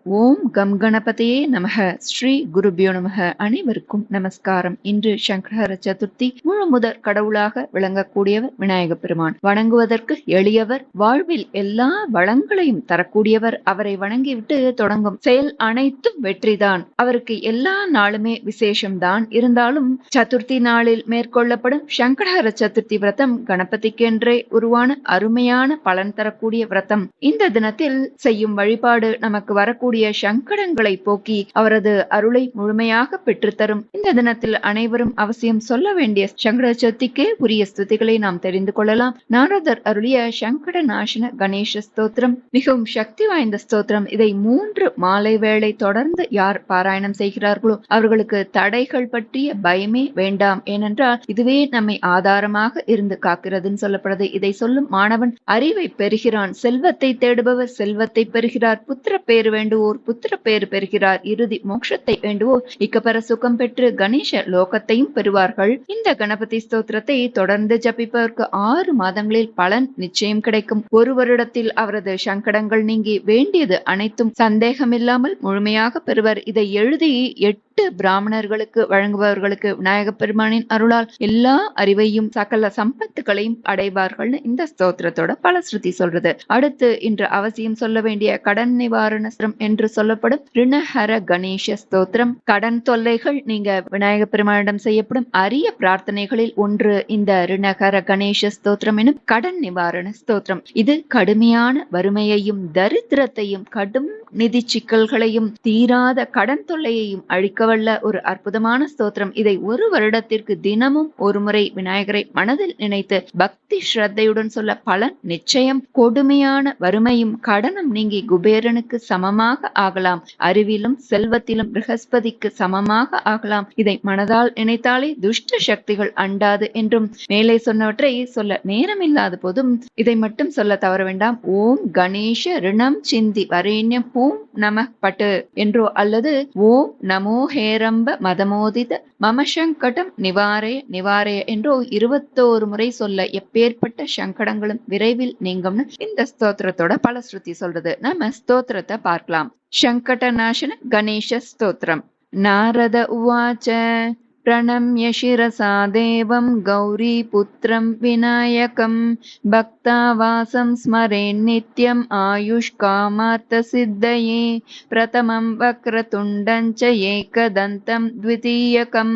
ஓம் come கணபதியே நமக. ஸ்ரீ குருபியோ நமக. அனைவருக்கும் நமஸ்காரம். இன்று சங்கடஹர சதுர்த்தி. முழு முதற் கடவுளாக விளங்கக்கூடியவர் விநாயக பெருமான். வணங்குவதற்கு எளியவர், வாழ்வில் எல்லா வளங்களையும் தரக்கூடியவர். அவரை வணங்கிவிட்டு தொடங்கும் செயல் அனைத்தும் வெற்றிதான். அவருக்கு எல்லா நாளுமே விசேஷம்தான். இருந்தாலும் சதுர்த்தி நாளில் மேற்கொள்ளப்படும் சங்கடஹர சதுர்த்தி விரதம் கணபதிக்கென்றே உருவான அருமையான பலன் தரக்கூடிய விரதம். இந்த தினத்தில் செய்யும் வழிபாடு நமக்கு வரக்கூடிய சங்கடங்களை போக்கி அவரது அருளை முழுமையாக பெற்றுத்தரும். இந்த தினத்தில் அனைவரும் அவசியம் சொல்ல வேண்டிய சங்கட சதுர்த்திக்கே உரிய ஸ்துதிகளை நாம் தெரிந்து கொள்ளலாம். நாரதர் அருளிய சங்கட நாசன கணேச ஸ்தோத்திரம் மிகவும் சக்தி வாய்ந்த ஸ்தோத்திரம். இதை 3 மாலை வேளை தொடர்ந்து யார் பாராயணம் செய்கிறார்களோ அவர்களுக்கு தடைகள் பற்றிய பயமே வேண்டாம். ஏனென்றால் இதுவே நம்மை ஆதாரமாக இருந்து காக்கிறதுன்னு சொல்லப்படுது. இதை சொல்லும் மாணவன் அறிவை பெறுகிறான். செல்வத்தை தேடுபவர் செல்வத்தை பெறுகிறார். புத்திர பேறு வேண்டுவோர் புத்திர பேறு பெறுகிறார். இறுதி மோட்சத்தை வேண்டுவோர் இக்கப்பர சுகம் பெற்று கணேச லோகத்தையும் பெறுவார்கள். இந்த கணபதி ஸ்தோத்திரத்தை தொடர்ந்து ஜபிப்பதற்கு 6 மாதங்களில் பலன் நிச்சயம் கிடைக்கும். ஒரு வருடத்தில் அவரது சங்கடங்கள் நீங்கி வேண்டியது அனைத்தும் சந்தேகமில்லாமல் முழுமையாக பெறுவர். இதை எழுதி 8 பிராமணர்களுக்கு வழங்குபவர்களுக்கு விநாயக பெருமானின் அருளால் எல்லா அறிவையும் சகல சம்பத்துகளையும் அடைவார்கள். இந்த ஸ்தோத்திரத்தோட பலஸ்ருதி சொல்றது. அடுத்து இன்று அவசியம் சொல்ல வேண்டிய கடன் நிவாரண என்று சொல்லப்படும் ரிணஹர கணேச ஸ்தோத்திரம். கடன் தொல்லைகள் நீங்க விநாயக பெருமானிடம் செய்யப்படும் அரிய பிரார்த்தனைகளில் ஒன்று இந்த ரிணஹர கணேச ஸ்தோத்திரம் எனும் கடன் நிவாரண ஸ்தோத்திரம். இது கடுமையான வறுமையையும் தரித்திரத்தையும் கடும் நிதி சிக்கல்களையும் தீராத கடன் தொல்லையையும் அழிக்கவல்ல ஒரு அற்புதமான ஸ்தோத்திரம். இதை ஒரு வருடத்திற்கு தினமும் ஒரு முறை விநாயகரை மனதில் நினைத்து பக்தி ஸ்ரத்தையுடன் சொல்ல பலன் நிச்சயம். கொடுமையான வறுமையும் கடனும் நீங்கி குபேரனுக்கு சமமாக ஆகலாம். அறிவிலும் செல்வத்திலும் ப்ரஹஸ்பதிக்கு சமமாக ஆகலாம். இதை மனதால் நினைத்தாலே துஷ்ட சக்திகள் அண்டாது என்றும் மேலே சொன்னவற்றை சொல்ல நேரமில்லாத போதும் இதை மட்டும் சொல்ல தவற வேண்டாம். ஓம் கணேஷ ரிணம் சிந்தி வரேண்யம் ஓம் நம பட்டு என்றோ அல்லது ஓம் நமோ ஹேரம்ப மதமோதித மமசங்கடம் நிவாரே நிவாரே என்றோ 21 முறை சொல்ல எப்பேற்பட்ட சங்கடங்களும் விரைவில் நீங்கும்னு இந்த ஸ்தோத்திரத்தோட பலஸ்ருதி சொல்றது. நம்ம ஸ்தோத்திரத்தை பார்க்கலாம். சங்கட நாசன கணேச ஸ்தோத்திரம். நாரத உவாச்ச प्रणम्य शिरसा देवं गौरीपुत्रं विनायकं भक्तावासं स्मरेन् नित्यम् आयुष्कामार्थसिद्धये प्रथमं वक्रतुण्डं च एकदन्तं द्वितीयकं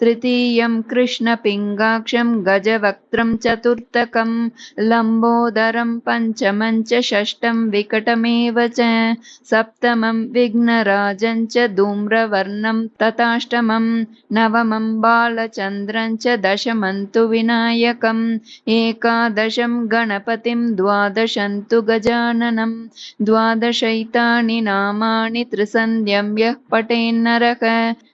तृतीयं कृष्णपिङ्गाक्षं गजवक्त्रं चतुर्थकं लम्बोदरं पञ्चमं च षष्ठं विकटमेव च सप्तमं विघ्नराजं च धूम्रवर्णं तथाष्टमं नवमं बालचन्द्रं च दशमं तु विनायकम् एकादशं गणपतिं द्वादशं तु गजाननं द्वादशैतानि नामानि त्रिसन्ध्यं यः पठेन्नरः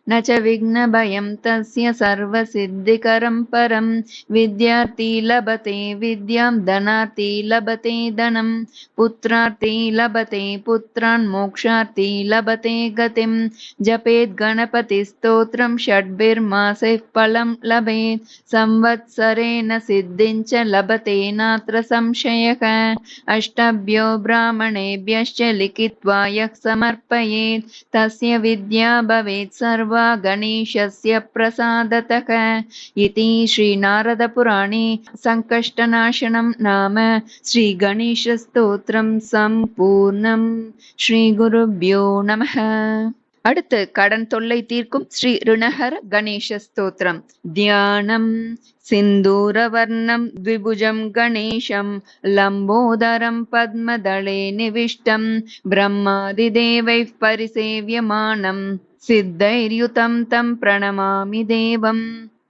न च विघ्नभयं तस्य सर्वसिद्धिकरं परं विद्यार्थी लभते विद्यां धनार्थी लभते धनं पुत्रार्थी लभते पुत्रान् मोक्षार्थी लभते गतिं जपेत् गणपतिस्तोत्रं षड्भिर्मासैः फलं लभेत् संवत्सरेण सिद्धिं च लभते नात्र संशयः अष्टभ्यो ब्राह्मणेभ्यश्च लिखित्वा यः समर्पयेत् तस्य विद्या भवेत् सर्वा गणेशस्य प्रसादतः इति श्रीनारदपुराणे संकष्टनाशनं नाम श्रीगणेशस्तोत्रं सम्पूर्णम्. श्रीगुरुभ्यो नमः. அடுத்து கடன் தொல்லை தீர்க்கும் ஸ்ரீ ரிணஹர கணேச ஸ்தோத்திரம். தியானம். சிந்தூரவர்ணம் த்விபுஜம் கணேசம் லம்போதரம் பத்மதளே நிவிஷ்டம் பிரம்மாதிதேவைः परिसेव्यमानं सिद्धैर्युतं तं प्रणमामि देवम्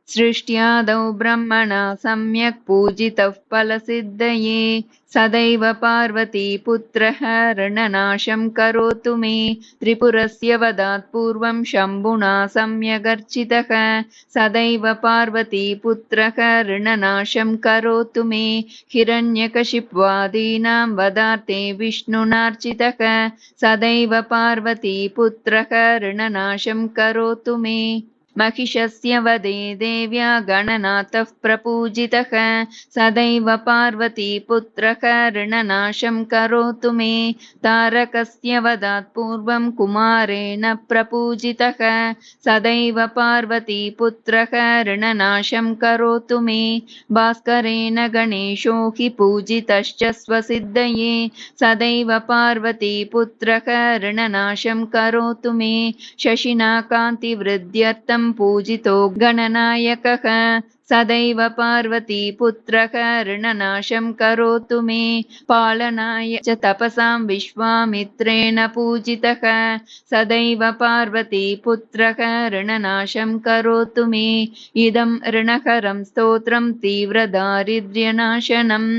सृष्ट्यादौ ब्रह्मणा सम्यक् पूजितः फलसिद्धये सदैव पार्वती पुत्रः ऋणनाशं करोतु मे त्रिपुरस्य वदात् पूर्वं शम्भुना सम्यगर्चितः सदैव पार्वती पुत्रः ऋणनाशं करोतु मे हिरण्यकशिप्वादीनां वदार्थे विष्णुनार्चितः सदैव पार्वती पुत्रः ऋणनाशं करोतु मे महिषस्य वदे देव्या गणनाथः प्रपूजितः सदैव पार्वतीपुत्रः ऋणनाशं करोतु मे तारकस्य वदात् पूर्वं कुमारेण प्रपूजितः सदैव पार्वतीपुत्रः ऋणनाशं करोतु मे भास्करेण गणेशो हि पूजितश्च स्वसिद्धये सदैव पार्वतीपुत्रः ऋणनाशं करोतु मे शशिना कान्तिवृद्ध्यर्थं पूजितो गणनायकः सदैव पार्वतीपुत्रः ऋणनाशं करोतु मे पालनाय च तपसां विश्वामित्रेण पूजितः सदैव पार्वतीपुत्रः ऋणनाशं करोतु मे इदं ऋणहरं स्तोत्रं तीव्रदारिद्र्यनाशनम्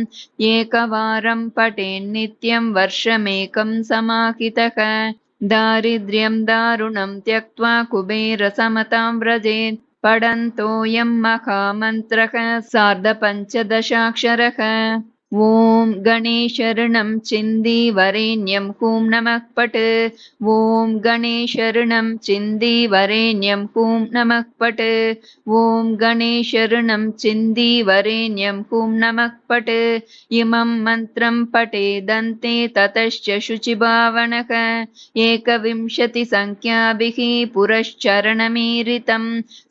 एकवारं पठेन्नित्यं वर्षमेकं समाहितः दारिद्र्यं दारुणं त्यक्त्वा कुबेरसमतां व्रजेत् पठन्तोऽयं महामन्त्रः सार्धपञ्चदशाक्षरः ॐ गणेशरणं चिन्दी वरेण्यं हूं नमः पठ ॐ गणेशरणं चिन्दी वरेण्यं हूं नमः पठ ॐ गणेशरणं चिन्दी वरेण्यं हूं नमः पठ इमं मन्त्रं पठेदन्ते ततश्च शुचिभावनः 21 संख्याभिः पुरश्चरणमीरितं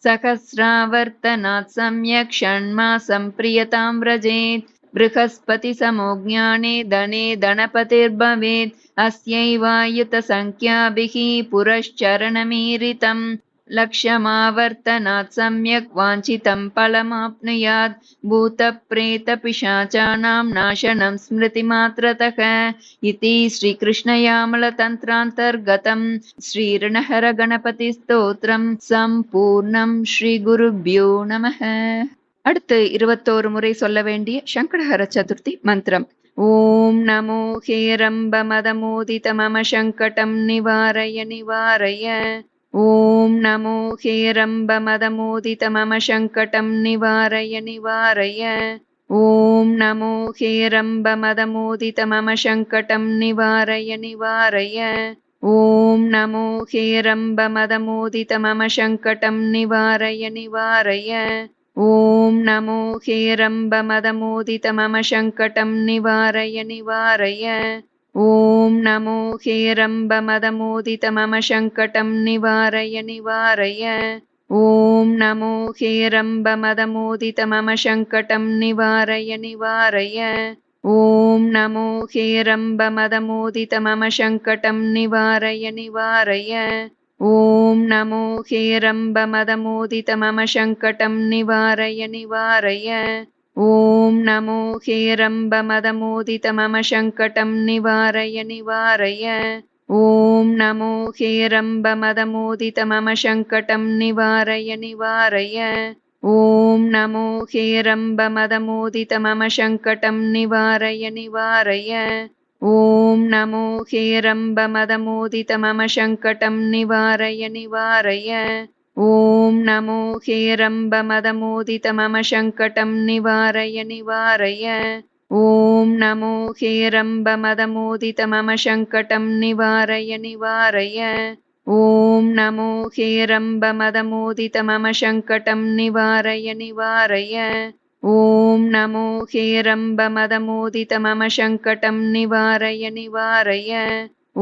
सहस्रावर्तनात् सम्यक् षण्मासं प्रियतां व्रजेत् बृहस्पति समोज्ञाने धने धनपतिर्भवेत् अस्यैवायुतसंख्याभिः पुरश्चरणमीरितं लक्ष्यमावर्तनात् सम्यक् वाञ्छितं फलमाप्नुयात् भूतप्रेतपिशाचानां नाशनं स्मृतिमात्रतः इति श्रीकृष्णयामलतन्त्रान्तर्गतं श्रीऋणहरगणपतिस्तोत्रं सम्पूर्णं श्रीगुरुभ्यो नमः. அடுத்து 21 முறை சொல்ல வேண்டிய சங்கடஹர சதுர்த்தி மந்திரம். ஓம் நமோ ஹேரம்ப மதமோதித மம சங்கடம் நிவாரய நிவாரய. ஓம் நமோ ஹேரம்ப மதமோதித மம சங்கடம் நிவாரய நிவாரய. ஓம் நமோ ஹேரம்ப மதமோதித மம சங்கடம் நிவாரய நிவாரய. ஓம் நமோ ஹேரம்ப மதமோதித மம சங்கடம் நிவாரய நிவாரய. ஓம் நமோ ஹேரம்ப மதமோதித மம சங்கடம் நிவாரய நிவாரய. ஓம் நமோ ஹேரம்ப மதமோதித மம சங்கடம் நிவாரய நிவாரய. ஓம் நமோ ஹேரம்ப மதமோதித மம சங்கடம் நிவாரய நிவாரய. ஓம் நமோ ஹேரம்ப மதமோதித மம சங்கடம் நிவாரய நிவாரய. ஓம் நமோ ஹேரம்ப மதமோதித மம சங்கடம் நிவாரய நிவாரய. ஓம் நமோ ஹேரம்ப மதமோதித மம சங்கடம் நிவாரய நிவாரய. ஓம் நமோ ஹேரம்ப மதமோதித மம சங்கடம் நிவாரய நிவாரய. ஓம் நமோ ஹேரம்ப மதமோதித மம சங்கடம் நிவாரய நிவாரய. ஓம் நமோ ஹேரம்ப மதமோதித மம சங்கடம் நிவாரய நிவாரய. ஓம் நமோ ஹேரம்ப மதமோதித மம சங்கடம் நிவாரய நிவாரய. ஓம் நமோ ஹேரம்ப மதமோதித மம சங்கடம் நிவாரய நிவாரய. ஓம் நமோ ஹேரம்ப மதமோதித மம சங்கடம் நிவாரய நிவாரய. ஓம் நமோ ஹேரம்ப மதமோதித மம சங்கடம் நிவாரய நிவாரய.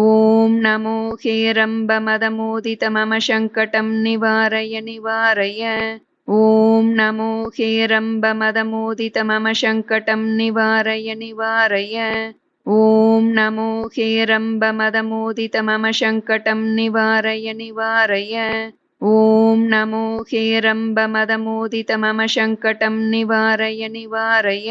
ஓம் நமோ ஹேரம்ப மதமோதித மம சங்கடம் நிவாரய நிவாரய. ஓம் நமோ ஹேரம்ப மதமோதித மம சங்கடம் நிவாரய நிவாரய. ஓம் நமோ ஹேரம்ப மதமோதித மம சங்கடம் நிவாரய நிவாரய. ஓம் நமோ ஹேரம்ப மதமோதித மம சங்கடம் நிவாரய நிவாரய.